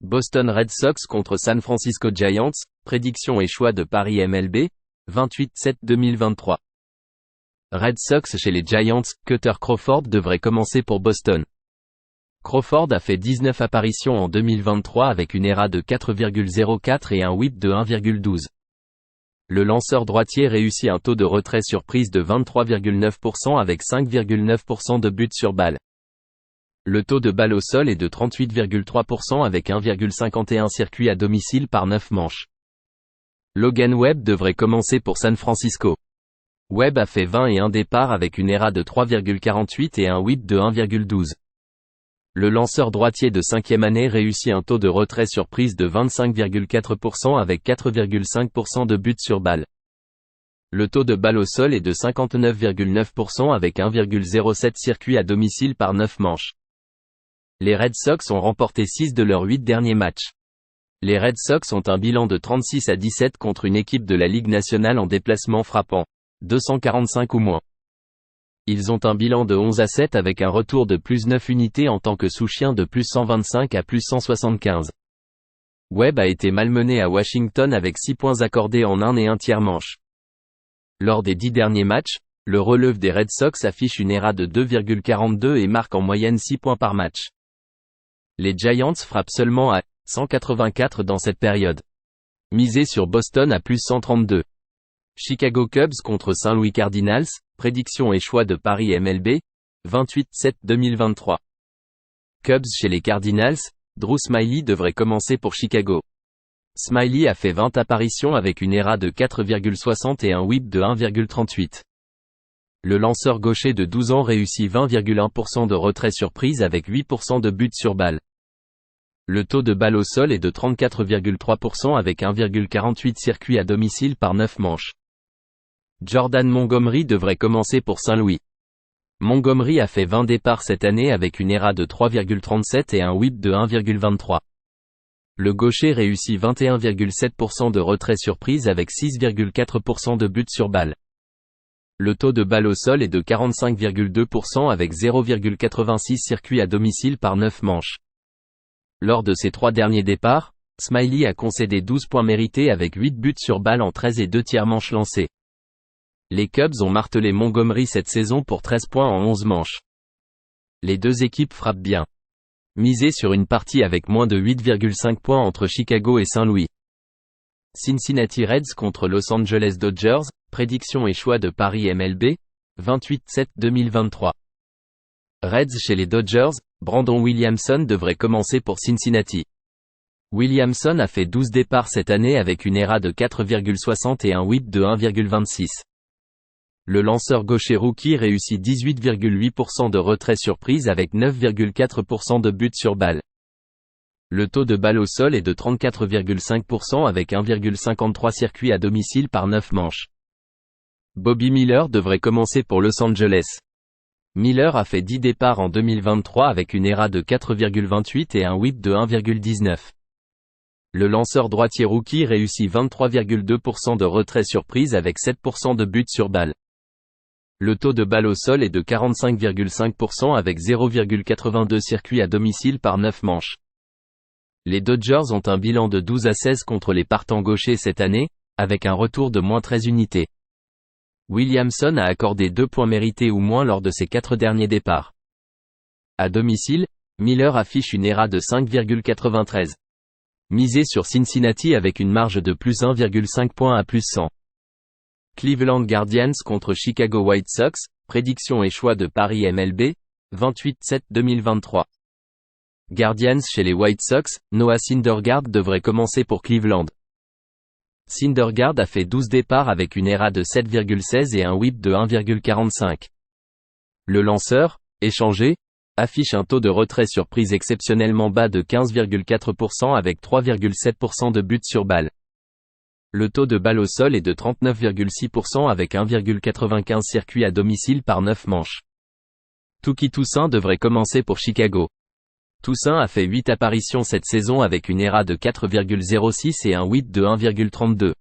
Boston Red Sox contre San Francisco Giants, prédiction et choix de Paris MLB, 28/7/2023. Red Sox chez les Giants, Kutter Crawford devrait commencer pour Boston. Crawford a fait 19 apparitions en 2023 avec une ERA de 4,04 et un whip de 1,12. Le lanceur droitier réussit un taux de retrait surprise de 23,9% avec 5,9% de buts sur balle. Le taux de balle au sol est de 38,3% avec 1,51 circuits à domicile par 9 manches. Logan Webb devrait commencer pour San Francisco. Webb a fait 20 et un départs avec une ERA de 3,48 et un whip de 1,12. Le lanceur droitier de 5e année réussit un taux de retrait surprise de 25,4% avec 4,5% de buts sur balle. Le taux de balle au sol est de 59,9% avec 1,07 circuits à domicile par 9 manches. Les Red Sox ont remporté 6 de leurs 8 derniers matchs. Les Red Sox ont un bilan de 36-17 contre une équipe de la Ligue nationale en déplacement frappant 245 ou moins. Ils ont un bilan de 11-7 avec un retour de plus 9 unités en tant que sous-chien de plus 125 à plus 175. Webb a été malmené à Washington avec 6 points accordés en 1 et 1 tiers manche. Lors des 10 derniers matchs, le relève des Red Sox affiche une ERA de 2,42 et marque en moyenne 6 points par match. Les Giants frappent seulement à 184 dans cette période. Misez sur Boston à plus 132. Chicago Cubs contre Saint Louis Cardinals, prédiction et choix de Paris MLB, 28/7/2023. Cubs chez les Cardinals, Drew Smyly devrait commencer pour Chicago. Smyly a fait 20 apparitions avec une ERA de 4,60 et un whip de 1,38. Le lanceur gaucher de 12 ans réussit 20,1% de retrait surprise avec 8% de buts sur balle. Le taux de balle au sol est de 34,3% avec 1,48 circuits à domicile par 9 manches. Jordan Montgomery devrait commencer pour Saint-Louis. Montgomery a fait 20 départs cette année avec une ERA de 3,37 et un whip de 1,23. Le gaucher réussit 21,7% de retrait surprise avec 6,4% de buts sur balle. Le taux de balle au sol est de 45,2% avec 0,86 circuits à domicile par 9 manches. Lors de ses 3 derniers départs, Smyly a concédé 12 points mérités avec 8 buts sur balle en 13 et 2 tiers manches lancées. Les Cubs ont martelé Montgomery cette saison pour 13 points en 11 manches. Les deux équipes frappent bien. Misez sur une partie avec moins de 8,5 points entre Chicago et Saint-Louis. Cincinnati Reds contre Los Angeles Dodgers, prédiction et choix de Paris MLB, 28/7/2023. Reds chez les Dodgers, Brandon Williamson devrait commencer pour Cincinnati. Williamson a fait 12 départs cette année avec une ERA de 4,60 et un whip de 1,26. Le lanceur gaucher rookie réussit 18,8% de retrait surprise avec 9,4% de buts sur balle. Le taux de balle au sol est de 34,5% avec 1,53 circuits à domicile par 9 manches. Bobby Miller devrait commencer pour Los Angeles. Miller a fait 10 départs en 2023 avec une ERA de 4,28 et un whip de 1,19. Le lanceur droitier rookie réussit 23,2% de retrait surprise avec 7% de buts sur balle. Le taux de balle au sol est de 45,5% avec 0,82 circuits à domicile par 9 manches. Les Dodgers ont un bilan de 12-16 contre les partants gauchers cette année, avec un retour de moins 13 unités. Williamson a accordé 2 points mérités ou moins lors de ses 4 derniers départs. À domicile, Miller affiche une ERA de 5,93. Misez sur Cincinnati avec une marge de plus 1,5 points à plus 100. Cleveland Guardians contre Chicago White Sox, prédiction et choix de Paris MLB, 28/7/2023. Guardians chez les White Sox, Noah Syndergaard devrait commencer pour Cleveland. Syndergaard a fait 12 départs avec une ERA de 7,16 et un whip de 1,45. Le lanceur, échangé, affiche un taux de retrait surprise exceptionnellement bas de 15,4% avec 3,7% de buts sur balle. Le taux de balle au sol est de 39,6% avec 1,95 circuits à domicile par 9 manches. Touki Toussaint devrait commencer pour Chicago. Toussaint a fait 8 apparitions cette saison avec une ERA de 4,06 et un whip de 1,32.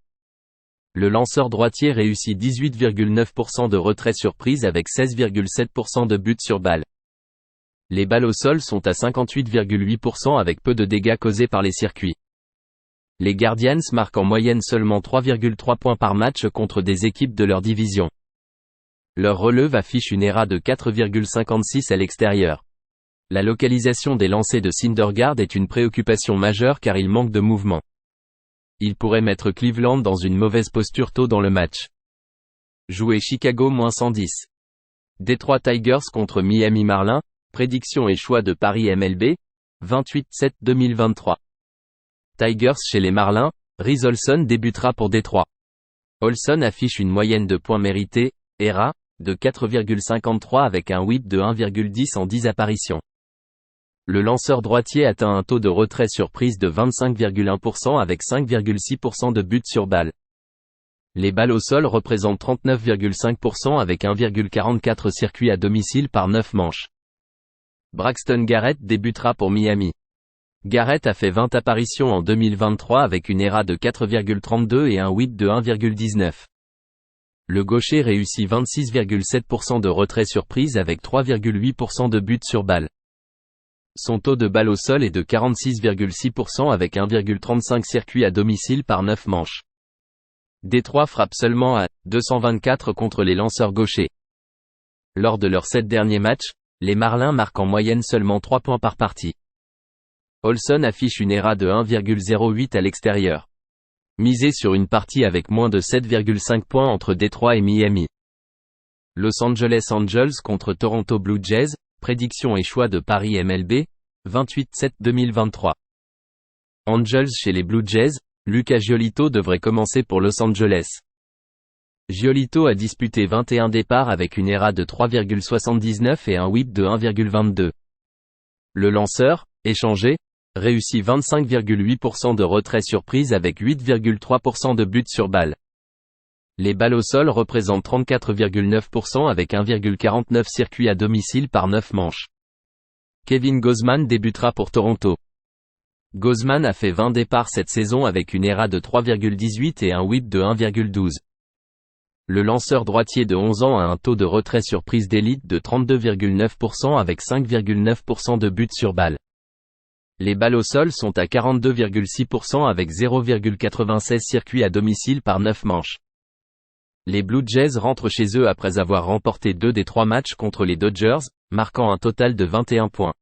Le lanceur droitier réussit 18,9% de retrait surprise avec 16,7% de buts sur balle. Les balles au sol sont à 58,8% avec peu de dégâts causés par les circuits. Les Guardians marquent en moyenne seulement 3,3 points par match contre des équipes de leur division. Leur relève affiche une ERA de 4,56 à l'extérieur. La localisation des lancers de Syndergaard est une préoccupation majeure car il manque de mouvement. Il pourrait mettre Cleveland dans une mauvaise posture tôt dans le match. Jouer Chicago -110. Detroit Tigers contre Miami Marlins, prédiction et choix de Paris MLB, 28/7/2023. Tigers chez les Marlins, Reese Olson débutera pour Détroit. Olson affiche une moyenne de points mérités, ERA, de 4,53 avec un whip de 1,10 en 10 apparitions. Le lanceur droitier atteint un taux de retrait surprise de 25,1% avec 5,6% de buts sur balle. Les balles au sol représentent 39,5% avec 1,44 circuits à domicile par 9 manches. Braxton Garrett débutera pour Miami. Garrett a fait 20 apparitions en 2023 avec une ERA de 4,32 et un whip de 1,19. Le gaucher réussit 26,7% de retrait surprise avec 3,8% de buts sur balle. Son taux de balle au sol est de 46,6% avec 1,35 circuits à domicile par 9 manches. Détroit frappe seulement à 224 contre les lanceurs gauchers. Lors de leurs 7 derniers matchs, les Marlins marquent en moyenne seulement 3 points par partie. Olson affiche une ERA de 1,08 à l'extérieur. Misez sur une partie avec moins de 7,5 points entre Détroit et Miami. Los Angeles Angels contre Toronto Blue Jays, prédiction et choix de Paris MLB, 28/7/2023. Angels chez les Blue Jays, Lucas Giolito devrait commencer pour Los Angeles. Giolito a disputé 21 départs avec une ERA de 3,79 et un whip de 1,22. Le lanceur, échangé, réussit 25,8% de retrait surprise avec 8,3% de buts sur balle. Les balles au sol représentent 34,9% avec 1,49 circuits à domicile par 9 manches. Kevin Gausman débutera pour Toronto. Gausman a fait 20 départs cette saison avec une ERA de 3,18 et un whip de 1,12. Le lanceur droitier de 11 ans a un taux de retrait surprise d'élite de 32,9% avec 5,9% de buts sur balle. Les balles au sol sont à 42,6% avec 0,96 circuits à domicile par 9 manches. Les Blue Jays rentrent chez eux après avoir remporté 2 des 3 matchs contre les Dodgers, marquant un total de 21 points.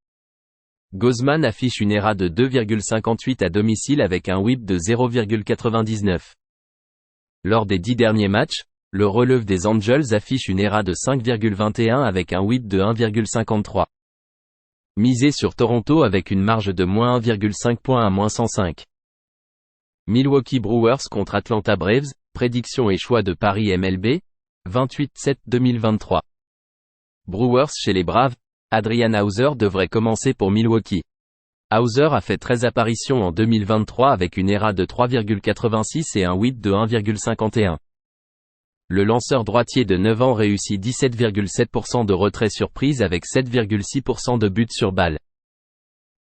Gausman affiche une ERA de 2,58 à domicile avec un whip de 0,99. Lors des 10 derniers matchs, le relève des Angels affiche une ERA de 5,21 avec un whip de 1,53. Misez sur Toronto avec une marge de moins 1,5 points à moins 105. Milwaukee Brewers contre Atlanta Braves, prédiction et choix de Paris MLB, 28/7/2023. Brewers chez les Braves, Adrian Houser devrait commencer pour Milwaukee. Houser a fait 13 apparitions en 2023 avec une ERA de 3,86 et un whip de 1,51. Le lanceur droitier de 9 ans réussit 17,7% de retrait surprise avec 7,6% de buts sur balle.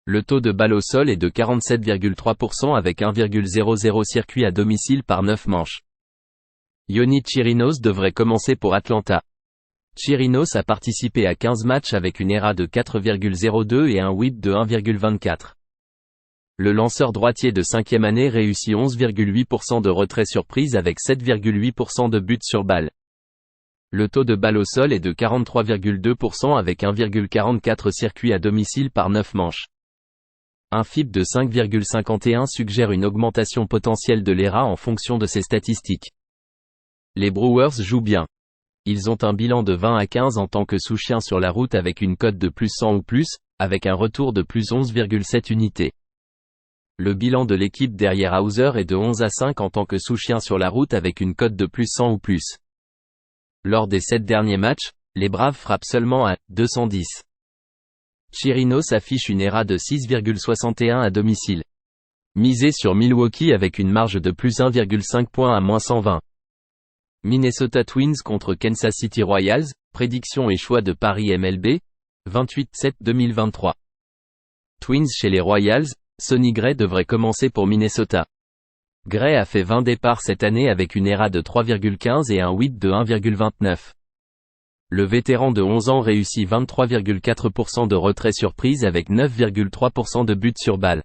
Le taux de balle au sol est de 47,3% avec 1,00 circuits à domicile par 9 manches. Yonny Chirinos devrait commencer pour Atlanta. Chirinos a participé à 15 matchs avec une ERA de 4,02 et un whip de 1,24. Le lanceur droitier de 5e année réussit 11,8% de retrait surprise avec 7,8% de buts sur balle. Le taux de balle au sol est de 43,2% avec 1,44 circuits à domicile par 9 manches. Un FIP de 5,51 suggère une augmentation potentielle de l'ERA en fonction de ces statistiques. Les Brewers jouent bien. Ils ont un bilan de 20/15 en tant que sous-chien sur la route avec une cote de plus 100 ou plus, avec un retour de plus 11,7 unités. Le bilan de l'équipe derrière Houser est de 11/5 en tant que sous-chien sur la route avec une cote de plus 100 ou plus. Lors des 7 derniers matchs, les Braves frappent seulement à 210. Chirinos affiche une ERA de 6,61 à domicile. Misez sur Milwaukee avec une marge de plus 1,5 points à moins 120. Minnesota Twins contre Kansas City Royals, prédiction et choix de Paris MLB, 28/7/2023. Twins chez les Royals, Sonny Gray devrait commencer pour Minnesota. Gray a fait 20 départs cette année avec une ERA de 3,15 et un whip de 1,29. Le vétéran de 11 ans réussit 23,4% de retrait surprise avec 9,3% de buts sur balle.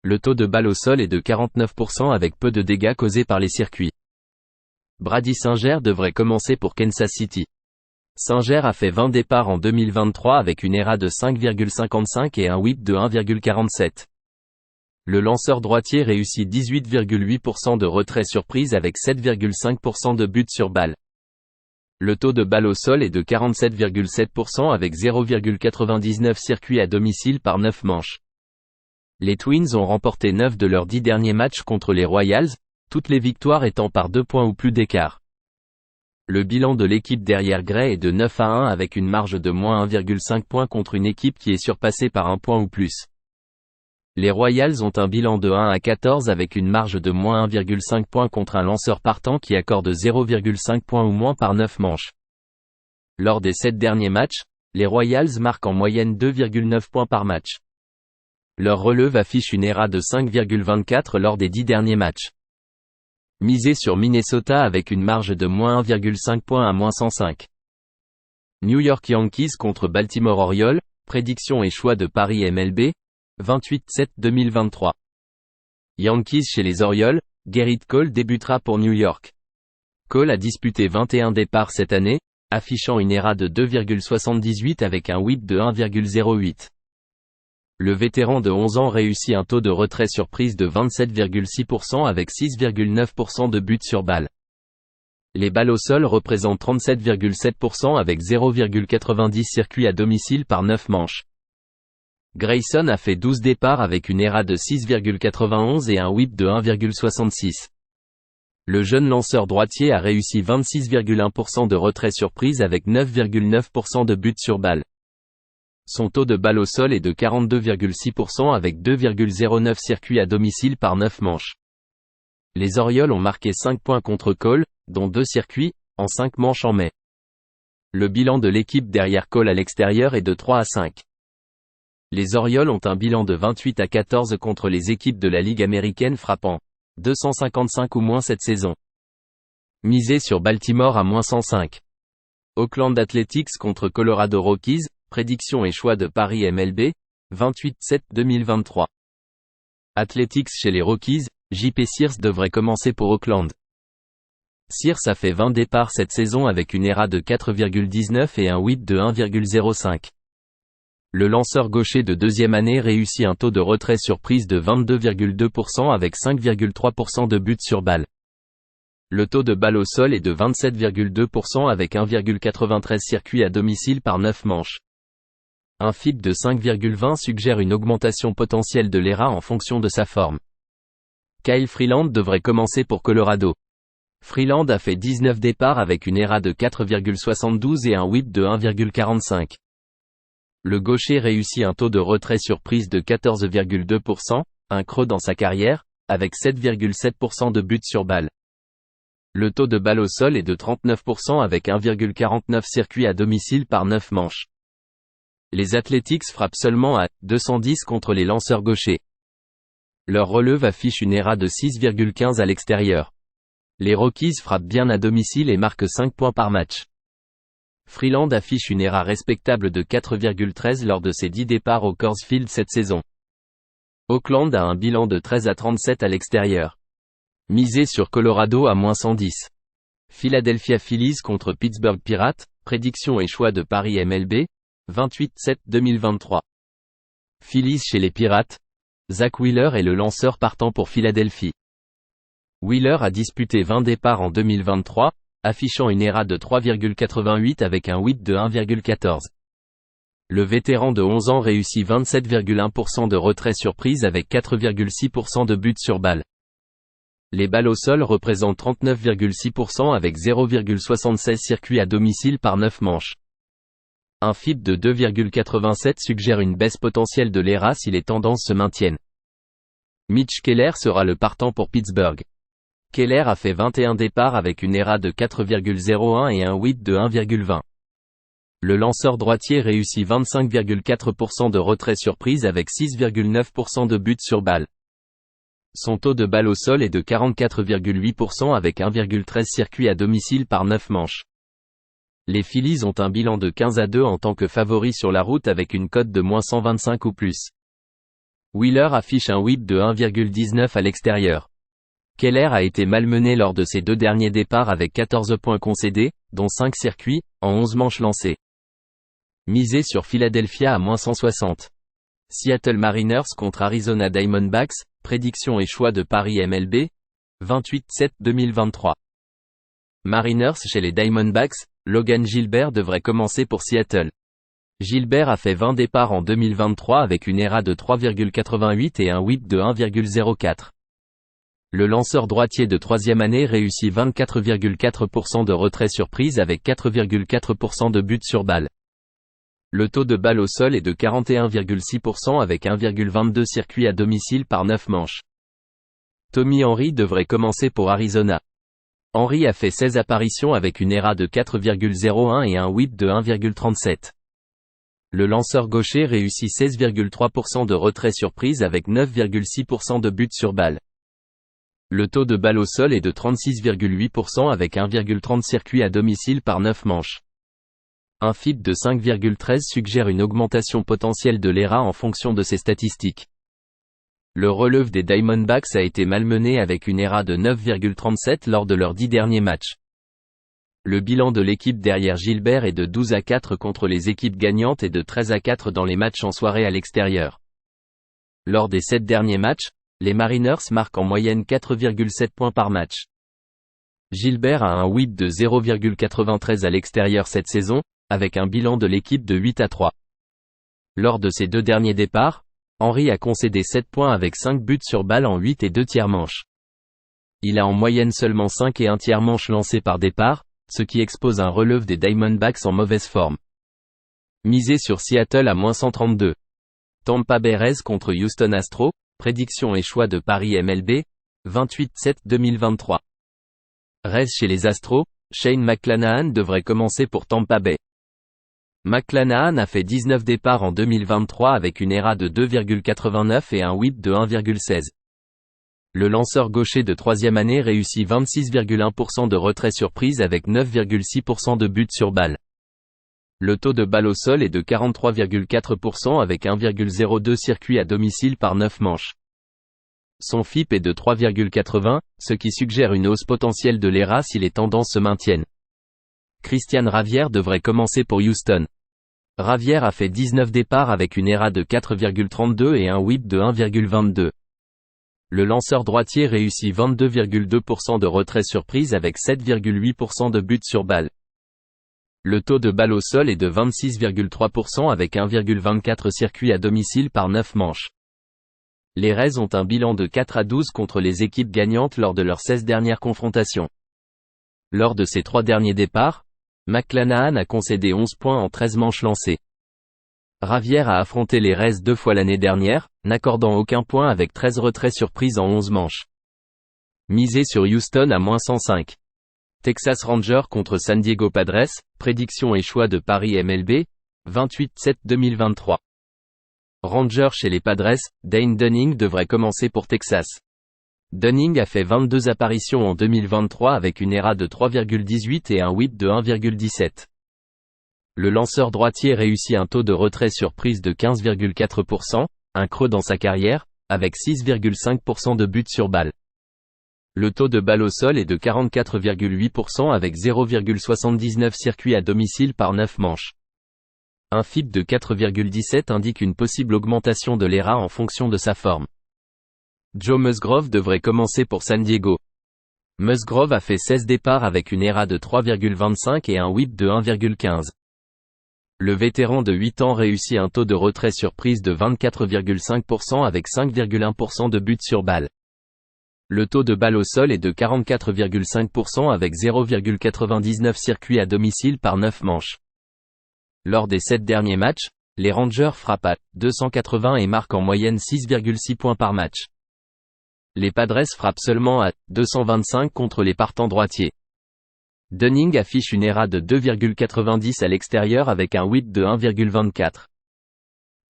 Le taux de balle au sol est de 49% avec peu de dégâts causés par les circuits. Brady Singer devrait commencer pour Kansas City. Singer a fait 20 départs en 2023 avec une ERA de 5,55 et un whip de 1,47. Le lanceur droitier réussit 18,8% de retrait surprise avec 7,5% de buts sur balle. Le taux de balle au sol est de 47,7% avec 0,99 circuits à domicile par 9 manches. Les Twins ont remporté 9 de leurs 10 derniers matchs contre les Royals, toutes les victoires étant par 2 points ou plus d'écart. Le bilan de l'équipe derrière Gray est de 9-1 avec une marge de moins 1,5 points contre une équipe qui est surpassée par 1 point ou plus. Les Royals ont un bilan de 1-14 avec une marge de moins 1,5 points contre un lanceur partant qui accorde 0,5 points ou moins par 9 manches. Lors des 7 derniers matchs, les Royals marquent en moyenne 2,9 points par match. Leur relève affiche une ERA de 5,24 lors des 10 derniers matchs. Misé sur Minnesota avec une marge de moins 1,5 points à moins 105. New York Yankees contre Baltimore Orioles, prédiction et choix de Paris MLB, 28-7-2023. Yankees chez les Orioles, Gerrit Cole débutera pour New York. Cole a disputé 21 départs cette année, affichant une ERA de 2,78 avec un whip de 1,08. Le vétéran de 11 ans réussit un taux de retrait surprise de 27,6% avec 6,9% de buts sur balle. Les balles au sol représentent 37,7% avec 0,90 circuits à domicile par 9 manches. Grayson a fait 12 départs avec une ERA de 6,91 et un whip de 1,66. Le jeune lanceur droitier a réussi 26,1% de retrait surprise avec 9,9% de buts sur balle. Son taux de balle au sol est de 42,6% avec 2,09 circuits à domicile par 9 manches. Les Orioles ont marqué 5 points contre Cole, dont 2 circuits, en 5 manches en mai. Le bilan de l'équipe derrière Cole à l'extérieur est de 3-5. Les Orioles ont un bilan de 28-14 contre les équipes de la Ligue américaine frappant 255 ou moins cette saison. Misé sur Baltimore à moins 105. Oakland Athletics contre Colorado Rockies, prédiction et choix de Paris MLB, 28-7-2023. Athletics chez les Rockies, J.P. Sears devrait commencer pour Oakland. Sears a fait 20 départs cette saison avec une ERA de 4,19 et un whip de 1,05. Le lanceur gaucher de deuxième année réussit un taux de retrait surprise de 22,2% avec 5,3% de buts sur balle. Le taux de balle au sol est de 27,2% avec 1,93 circuits à domicile par 9 manches. Un FIP de 5,20 suggère une augmentation potentielle de l'ERA en fonction de sa forme. Kyle Freeland devrait commencer pour Colorado. Freeland a fait 19 départs avec une ERA de 4,72 et un whip de 1,45. Le gaucher réussit un taux de retrait surprise de 14,2%, un creux dans sa carrière, avec 7,7% de buts sur balle. Le taux de balle au sol est de 39% avec 1,49 circuits à domicile par 9 manches. Les Athletics frappent seulement à 210 contre les lanceurs gauchers. Leur relève affiche une ERA de 6,15 à l'extérieur. Les Rockies frappent bien à domicile et marquent 5 points par match. Freeland affiche une ERA respectable de 4,13 lors de ses 10 départs au Coors Field cette saison. Oakland a un bilan de 13-37 à l'extérieur. Misé sur Colorado à moins 110. Philadelphia Phillies contre Pittsburgh Pirates, prédiction et choix de Paris MLB, 28-7-2023. Phillies chez les Pirates. Zach Wheeler est le lanceur partant pour Philadelphie. Wheeler a disputé 20 départs en 2023, affichant une ERA de 3,88 avec un whip de 1,14. Le vétéran de 11 ans réussit 27,1% de retrait surprise avec 4,6% de buts sur balle. Les balles au sol représentent 39,6% avec 0,76 circuits à domicile par 9 manches. Un FIP de 2,87 suggère une baisse potentielle de l'ERA si les tendances se maintiennent. Mitch Keller sera le partant pour Pittsburgh. Keller a fait 21 départs avec une ERA de 4,01 et un whip de 1,20. Le lanceur droitier réussit 25,4% de retrait surprise avec 6,9% de buts sur balle. Son taux de balle au sol est de 44,8% avec 1,13 circuits à domicile par 9 manches. Les Phillies ont un bilan de 15-2 en tant que favoris sur la route avec une cote de -125 ou plus. Wheeler affiche un whip de 1,19 à l'extérieur. Keller a été malmené lors de ses 2 derniers départs avec 14 points concédés, dont 5 circuits, en 11 manches lancées. Misé sur Philadelphia à -160. Seattle Mariners contre Arizona Diamondbacks, prédiction et choix de Paris MLB, 28-7-2023. Mariners chez les Diamondbacks, Logan Gilbert devrait commencer pour Seattle. Gilbert a fait 20 départs en 2023 avec une ERA de 3,88 et un whip de 1,04. Le lanceur droitier de 3e année réussit 24,4% de retrait surprise avec 4,4% de buts sur balle. Le taux de balle au sol est de 41,6% avec 1,22 circuits à domicile par 9 manches. Tommy Henry devrait commencer pour Arizona. Henry a fait 16 apparitions avec une ERA de 4,01 et un whip de 1,37. Le lanceur gaucher réussit 16,3% de retrait surprise avec 9,6% de buts sur balle. Le taux de balle au sol est de 36,8% avec 1,30 circuits à domicile par 9 manches. Un FIP de 5,13 suggère une augmentation potentielle de l'ERA en fonction de ces statistiques. Le relève des Diamondbacks a été malmené avec une ERA de 9,37 lors de leurs 10 derniers matchs. Le bilan de l'équipe derrière Gilbert est de 12-4 contre les équipes gagnantes et de 13-4 dans les matchs en soirée à l'extérieur. Lors des 7 derniers matchs, les Mariners marquent en moyenne 4,7 points par match. Gilbert a un whip de 0,93 à l'extérieur cette saison, avec un bilan de l'équipe de 8-3. Lors de ses 2 derniers départs, Henry a concédé 7 points avec 5 buts sur balle en 8 et 2 tiers manches. Il a en moyenne seulement 5 et 1 tiers manches lancés par départ, ce qui expose un relève des Diamondbacks en mauvaise forme. Misé sur Seattle à -132. Tampa Bay Rays contre Houston Astros, prédiction et choix de Paris MLB, 28-7-2023. Rays chez les Astros, Shane McClanahan devrait commencer pour Tampa Bay. McClanahan a fait 19 départs en 2023 avec une ERA de 2,89 et un whip de 1,16. Le lanceur gaucher de 3e année réussit 26,1% de retrait surprise avec 9,6% de buts sur balle. Le taux de balle au sol est de 43,4% avec 1,02 circuits à domicile par 9 manches. Son FIP est de 3,80, ce qui suggère une hausse potentielle de l'ERA si les tendances se maintiennent. Christian Javier devrait commencer pour Houston. Javier a fait 19 départs avec une ERA de 4,32 et un whip de 1,22. Le lanceur droitier réussit 22,2% de retrait surprise avec 7,8% de buts sur balle. Le taux de balle au sol est de 26,3% avec 1,24 circuits à domicile par 9 manches. Les Rays ont un bilan de 4-12 contre les équipes gagnantes lors de leurs 16 dernières confrontations. Lors de ces 3 derniers départs, McClanahan a concédé 11 points en 13 manches lancées. Javier a affronté les Rays 2 fois l'année dernière, n'accordant aucun point avec 13 retraits surprises en 11 manches. Misé sur Houston à -105. Texas Rangers contre San Diego Padres, prédiction et choix de Paris MLB, 28-7-2023. Rangers chez les Padres, Dane Dunning devrait commencer pour Texas. Dunning a fait 22 apparitions en 2023 avec une ERA de 3,18 et un whip de 1,17. Le lanceur droitier réussit un taux de retrait surprise de 15,4%, un creux dans sa carrière, avec 6,5% de buts sur balle. Le taux de balle au sol est de 44,8% avec 0,79 circuits à domicile par 9 manches. Un FIP de 4,17 indique une possible augmentation de l'ERA en fonction de sa forme. Joe Musgrove devrait commencer pour San Diego. Musgrove a fait 16 départs avec une ERA de 3,25 et un whip de 1,15. Le vétéran de 8 ans réussit un taux de retrait surprise de 24,5% avec 5,1% de buts sur balle. Le taux de balle au sol est de 44,5% avec 0,99 circuits à domicile par 9 manches. Lors des 7 derniers matchs, les Rangers frappent à .280 et marquent en moyenne 6,6 points par match. Les Padres frappent seulement à .225 contre les partants droitiers. Dunning affiche une ERA de 2,90 à l'extérieur avec un whip de 1,24.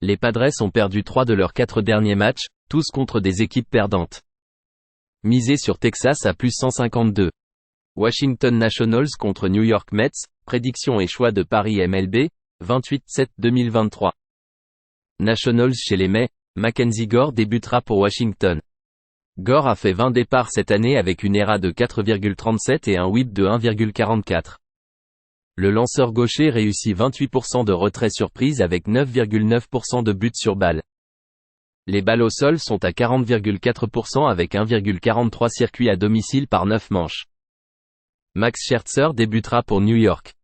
Les Padres ont perdu 3 de leurs 4 derniers matchs, tous contre des équipes perdantes. Misé sur Texas à +152. Washington Nationals contre New York Mets, prédiction et choix de Paris MLB, 28-7-2023. Nationals chez les Mets, Mackenzie Gore débutera pour Washington. Gore a fait 20 départs cette année avec une ERA de 4,37 et un WHIP de 1,44. Le lanceur gaucher réussit 28% de retrait surprise avec 9,9% de buts sur balle. Les balles au sol sont à 40,4% avec 1,43 circuits à domicile par 9 manches. Max Scherzer débutera pour New York.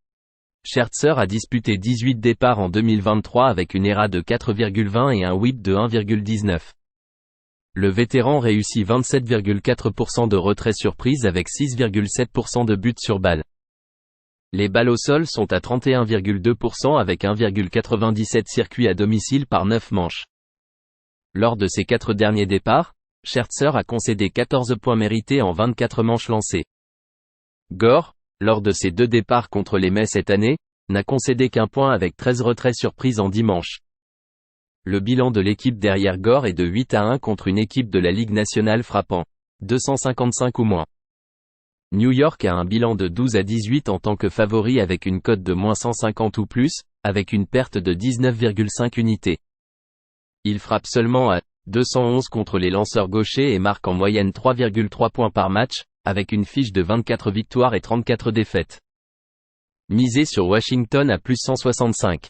Scherzer a disputé 18 départs en 2023 avec une ERA de 4,20 et un WHIP de 1,19. Le vétéran réussit 27,4% de retrait surprise avec 6,7% de buts sur balle. Les balles au sol sont à 31,2% avec 1,97 circuits à domicile par 9 manches. Lors de ses 4 derniers départs, Scherzer a concédé 14 points mérités en 24 manches lancées. Gore, lors de ses 2 départs contre les Mets cette année, n'a concédé qu'un point avec 13 retraits surprises en 10 manches. Le bilan de l'équipe derrière Gore est de 8-1 contre une équipe de la Ligue nationale frappant 255 ou moins. New York a un bilan de 12-18 en tant que favori avec une cote de -150 ou plus, avec une perte de 19,5 unités. Il frappe seulement à 211 contre les lanceurs gauchers et marque en moyenne 3,3 points par match, avec une fiche de 24 victoires et 34 défaites. Misez sur Washington à plus 165.